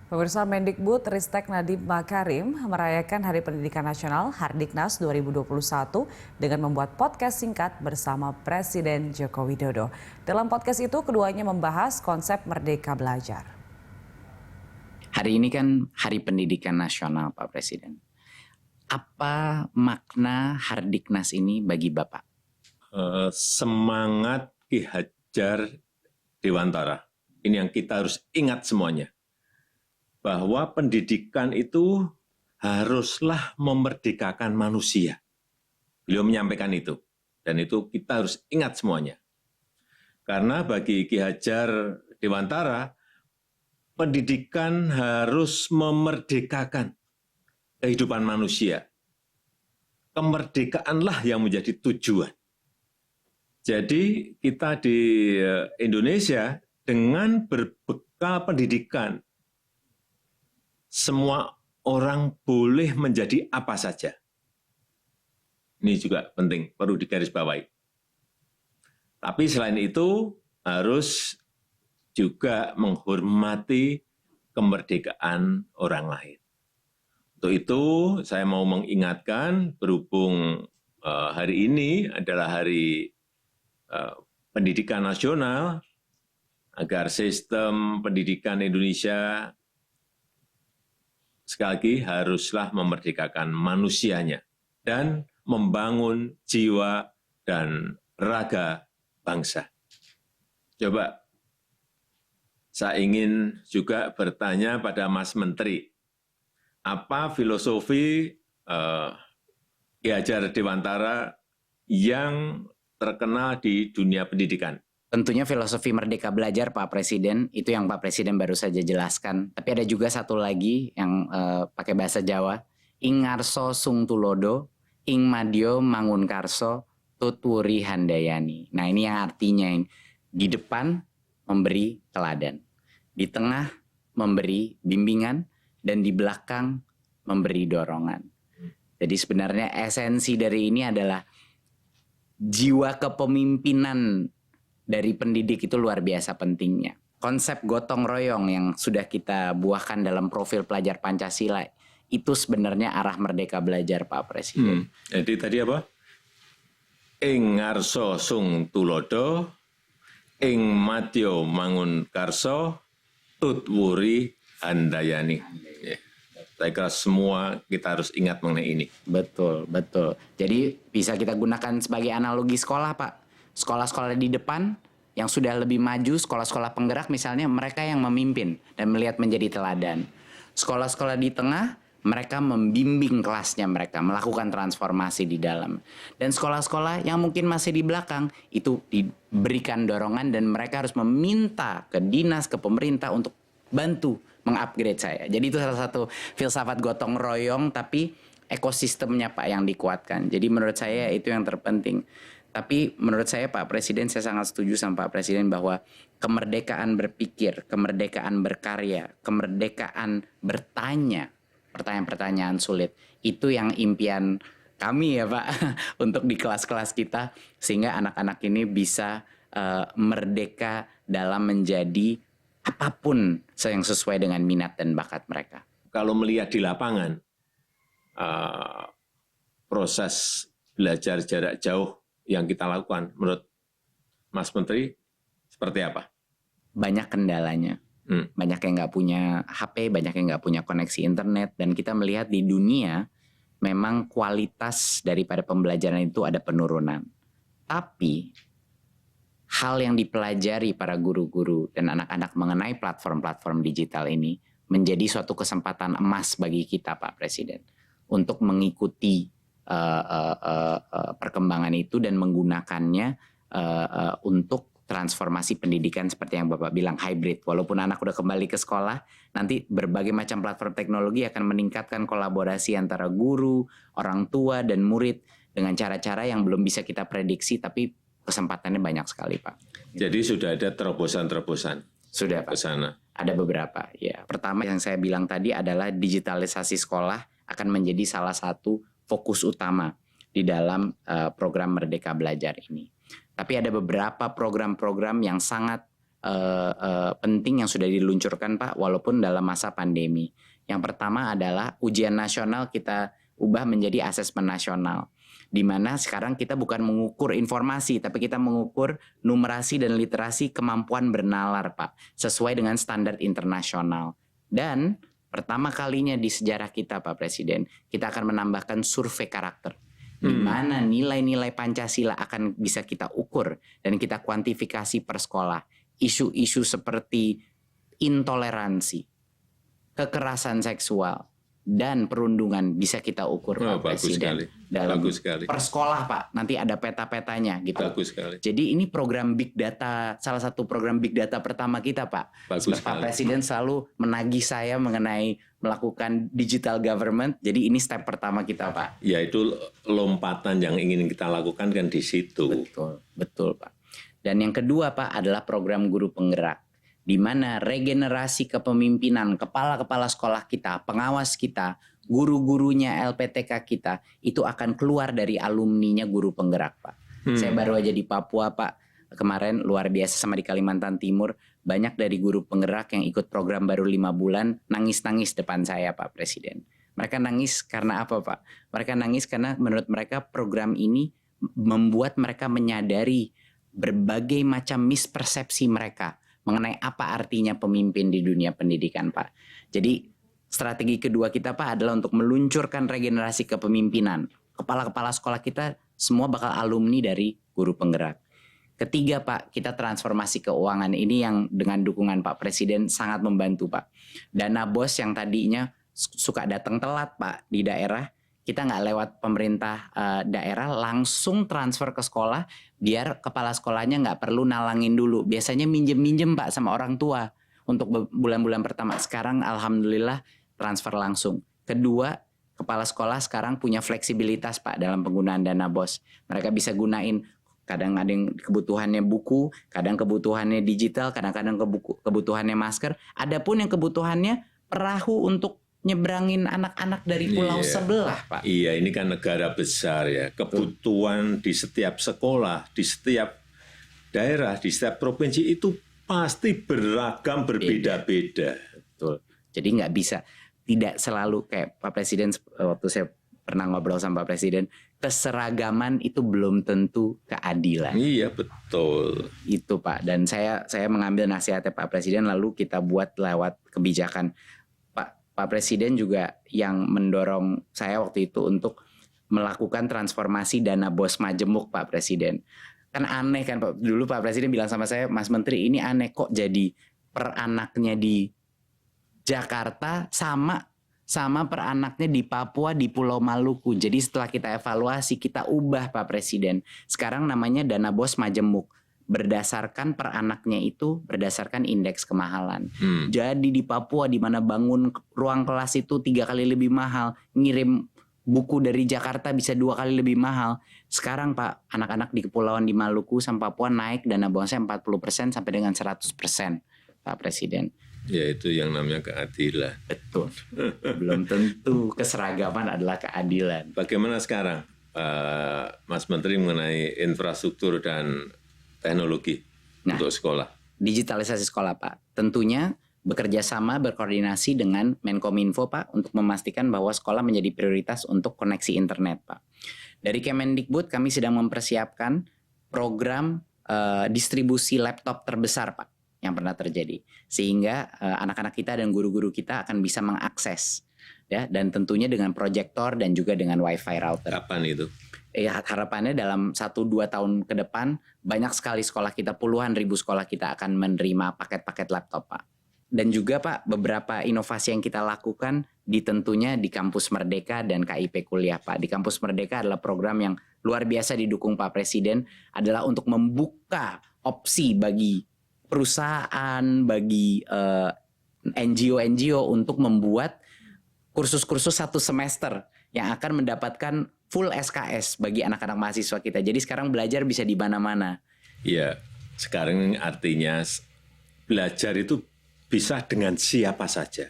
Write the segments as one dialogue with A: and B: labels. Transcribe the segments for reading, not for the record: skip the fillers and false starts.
A: Pemirsa, Mendikbud Ristek Nadiem Makarim merayakan Hari Pendidikan Nasional Hardiknas 2021 dengan membuat podcast singkat bersama Presiden Joko Widodo. Dalam podcast itu, keduanya membahas konsep Merdeka Belajar.
B: Hari ini kan Hari Pendidikan Nasional, Pak Presiden. Apa makna Hardiknas ini bagi Bapak?
C: Semangat Ki Hajar Dewantara. Ini yang kita harus ingat semuanya. Bahwa pendidikan itu haruslah memerdekakan manusia. Beliau menyampaikan itu. Dan itu kita harus ingat semuanya. Karena bagi Ki Hajar Dewantara, pendidikan harus memerdekakan kehidupan manusia. Kemerdekaanlah yang menjadi tujuan. Jadi kita di Indonesia dengan berbekal pendidikan, semua orang boleh menjadi apa saja. Ini juga penting, perlu digarisbawahi. Tapi selain itu harus juga menghormati kemerdekaan orang lain. Untuk itu saya mau mengingatkan berhubung hari ini adalah hari pendidikan nasional, agar sistem pendidikan Indonesia sekali lagi haruslah memerdekakan manusianya dan membangun jiwa dan raga bangsa. Coba saya ingin juga bertanya pada Mas Menteri, apa filosofi Ki Hajar Dewantara yang terkenal di dunia pendidikan?
B: Tentunya filosofi Merdeka Belajar, Pak Presiden, itu yang Pak Presiden baru saja jelaskan. Tapi ada juga satu lagi yang pakai bahasa Jawa, ing ngarso sung tulodo, ing madyo mangun karso, tutwuri handayani. Nah ini yang artinya di depan memberi teladan, di tengah memberi bimbingan, dan di belakang memberi dorongan. Jadi sebenarnya esensi dari ini adalah jiwa kepemimpinan dari pendidik itu luar biasa pentingnya. Konsep gotong royong yang sudah kita buahkan dalam profil pelajar Pancasila itu sebenarnya arah Merdeka Belajar, Pak Presiden.
C: Jadi tadi apa? Ing ngarso sung tulodo, ing madyo mangun karso, tutwuri handayani. Ya. Saya kira semua kita harus ingat mengenai ini.
B: Betul, betul. Jadi bisa kita gunakan sebagai analogi sekolah, Pak. Sekolah-sekolah di depan yang sudah lebih maju, sekolah-sekolah penggerak misalnya, mereka yang memimpin dan melihat menjadi teladan. Sekolah-sekolah di tengah, mereka membimbing kelasnya mereka, melakukan transformasi di dalam. Dan sekolah-sekolah yang mungkin masih di belakang, itu diberikan dorongan dan mereka harus meminta ke dinas, ke pemerintah untuk bantu mengupgrade saya. Jadi itu salah satu filsafat gotong royong, tapi ekosistemnya Pak yang dikuatkan. Jadi menurut saya itu yang terpenting. Tapi menurut saya Pak Presiden, saya sangat setuju sama Pak Presiden bahwa kemerdekaan berpikir, kemerdekaan berkarya, kemerdekaan bertanya, pertanyaan-pertanyaan sulit, itu yang impian kami ya Pak untuk di kelas-kelas kita, sehingga anak-anak ini bisa merdeka dalam menjadi apapun yang sesuai dengan minat dan bakat mereka.
C: Kalau melihat di lapangan, proses belajar jarak jauh yang kita lakukan, menurut Mas Menteri, seperti apa?
B: Banyak kendalanya. Banyak yang nggak punya HP, banyak yang nggak punya koneksi internet, dan kita melihat di dunia memang kualitas daripada pembelajaran itu ada penurunan. Tapi hal yang dipelajari para guru-guru dan anak-anak mengenai platform-platform digital ini menjadi suatu kesempatan emas bagi kita, Pak Presiden, untuk mengikuti perkembangan itu dan menggunakannya untuk transformasi pendidikan seperti yang Bapak bilang, hybrid. Walaupun anak udah kembali ke sekolah, nanti berbagai macam platform teknologi akan meningkatkan kolaborasi antara guru, orang tua, dan murid dengan cara-cara yang belum bisa kita prediksi, tapi kesempatannya banyak sekali, Pak.
C: Jadi sudah ada terobosan-terobosan?
B: Sudah, Pak.
C: Ke sana?
B: Ada beberapa, ya. Pertama yang saya bilang tadi adalah digitalisasi sekolah akan menjadi salah satu fokus utama di dalam program Merdeka Belajar ini. Tapi ada beberapa program-program yang sangat penting yang sudah diluncurkan Pak, walaupun dalam masa pandemi. Yang pertama adalah ujian nasional kita ubah menjadi asesmen nasional, di mana sekarang kita bukan mengukur informasi, tapi kita mengukur numerasi dan literasi kemampuan bernalar Pak, sesuai dengan standar internasional. Dan pertama kalinya di sejarah kita Pak Presiden, kita akan menambahkan survei karakter, di mana nilai-nilai Pancasila akan bisa kita ukur dan kita kuantifikasi per sekolah. Isu-isu seperti intoleransi, kekerasan seksual, dan perundungan bisa kita ukur Pak Presiden. Dalam per sekolah Pak, nanti ada peta-petanya gitu.
C: Bagus sekali.
B: Jadi ini program Big Data, salah satu program Big Data pertama kita Pak. Pak Presiden selalu menagih saya mengenai melakukan digital government, jadi ini step pertama kita Pak.
C: Ya itu lompatan yang ingin kita lakukan kan di situ.
B: Betul Pak. Dan yang kedua Pak adalah program guru penggerak, di mana regenerasi kepemimpinan kepala-kepala sekolah kita, pengawas kita, guru-gurunya LPTK kita, itu akan keluar dari alumninya guru penggerak Pak. Saya baru aja di Papua Pak, kemarin luar biasa, sama di Kalimantan Timur, banyak dari guru penggerak yang ikut program baru 5 bulan, nangis-nangis depan saya Pak Presiden. Mereka nangis karena apa Pak? Mereka nangis karena menurut mereka program ini membuat mereka menyadari berbagai macam mispersepsi mereka mengenai apa artinya pemimpin di dunia pendidikan Pak. Jadi strategi kedua kita Pak adalah untuk meluncurkan regenerasi kepemimpinan. Kepala-kepala sekolah kita semua bakal alumni dari guru penggerak. Ketiga Pak, kita transformasi keuangan. Ini yang dengan dukungan Pak Presiden sangat membantu Pak. Dana BOS yang tadinya suka datang telat Pak di daerah, kita nggak lewat pemerintah daerah, langsung transfer ke sekolah, biar kepala sekolahnya nggak perlu nalangin dulu. Biasanya minjem-minjem Pak sama orang tua untuk bulan-bulan pertama. Sekarang alhamdulillah transfer langsung. Kedua, kepala sekolah sekarang punya fleksibilitas Pak dalam penggunaan dana BOS. Mereka bisa gunain, kadang ada yang kebutuhannya buku, kadang kebutuhannya digital, kadang-kadang kebutuhannya masker. Adapun yang kebutuhannya perahu untuk nyebrangin anak-anak dari pulau sebelah Pak.
C: Iya, ini kan negara besar ya. Kebutuhan di setiap sekolah, di setiap daerah, di setiap provinsi itu pasti beragam, berbeda-beda.
B: Betul. Jadi nggak bisa, tidak selalu kayak Pak Presiden, waktu saya pernah ngobrol sama Pak Presiden, keseragaman itu belum tentu keadilan.
C: Iya, betul.
B: Itu Pak. Dan saya mengambil nasihatnya Pak Presiden, lalu kita buat lewat kebijakan. Pak Presiden juga yang mendorong saya waktu itu untuk melakukan transformasi dana BOS Majemuk Pak Presiden. Kan aneh kan Pak, dulu Pak Presiden bilang sama saya, Mas Menteri ini aneh kok jadi per anaknya di Jakarta sama per anaknya di Papua, di Pulau Maluku. Jadi setelah kita evaluasi, kita ubah Pak Presiden. Sekarang namanya dana BOS Majemuk. Berdasarkan per anaknya itu berdasarkan indeks kemahalan. Jadi di Papua di mana bangun ruang kelas itu 3 kali lebih mahal, ngirim buku dari Jakarta bisa 2 kali lebih mahal. Sekarang Pak, anak-anak di kepulauan di Maluku sama Papua naik dana BOS-nya 40% sampai dengan 100% Pak Presiden.
C: Ya itu yang namanya keadilan.
B: Betul. Belum tentu keseragaman adalah keadilan.
C: Bagaimana sekarang Mas Menteri mengenai infrastruktur dan teknologi untuk sekolah?
B: Digitalisasi sekolah Pak. Tentunya bekerja sama, berkoordinasi dengan Menkominfo Pak untuk memastikan bahwa sekolah menjadi prioritas untuk koneksi internet Pak. Dari Kemendikbud kami sedang mempersiapkan program distribusi laptop terbesar Pak yang pernah terjadi. Sehingga anak-anak kita dan guru-guru kita akan bisa mengakses. Ya, dan tentunya dengan proyektor dan juga dengan wifi router.
C: Kapan itu?
B: Harapannya dalam 1-2 tahun ke depan banyak sekali sekolah kita, puluhan ribu sekolah kita akan menerima paket-paket laptop Pak. Dan juga Pak, beberapa inovasi yang kita lakukan tentunya di Kampus Merdeka dan KIP Kuliah Pak. Di Kampus Merdeka adalah program yang luar biasa didukung Pak Presiden, adalah untuk membuka opsi bagi perusahaan, bagi NGO-NGO untuk membuat kursus-kursus 1 semester yang akan mendapatkan full SKS bagi anak-anak mahasiswa kita. Jadi sekarang belajar bisa di mana-mana.
C: Iya, sekarang artinya belajar itu bisa dengan siapa saja.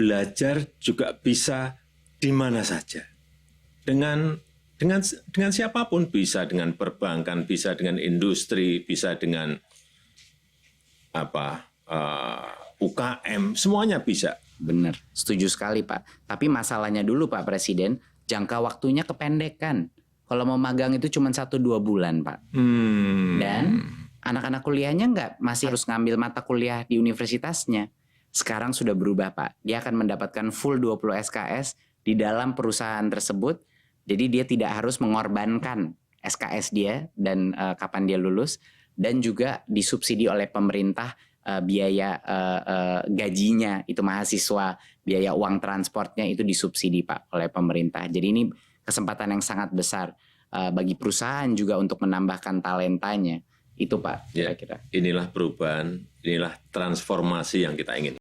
C: Belajar juga bisa di mana saja. Dengan siapapun, bisa dengan perbankan, bisa dengan industri, bisa dengan UKM, semuanya bisa.
B: Benar, setuju sekali Pak. Tapi masalahnya dulu Pak Presiden, jangka waktunya kependekan. Kalau mau magang itu cuma 1-2 bulan Pak. Dan anak-anak kuliahnya masih harus ngambil mata kuliah di universitasnya. Sekarang sudah berubah Pak. Dia akan mendapatkan full 20 SKS di dalam perusahaan tersebut. Jadi dia tidak harus mengorbankan SKS dia dan kapan dia lulus. Dan juga disubsidi oleh pemerintah biaya gajinya itu mahasiswa, biaya uang transportnya itu disubsidi Pak oleh pemerintah. Jadi ini kesempatan yang sangat besar bagi perusahaan juga untuk menambahkan talentanya. Itu Pak,
C: Ya,
B: kira-kira.
C: inilah perubahan, inilah transformasi yang kita ingin.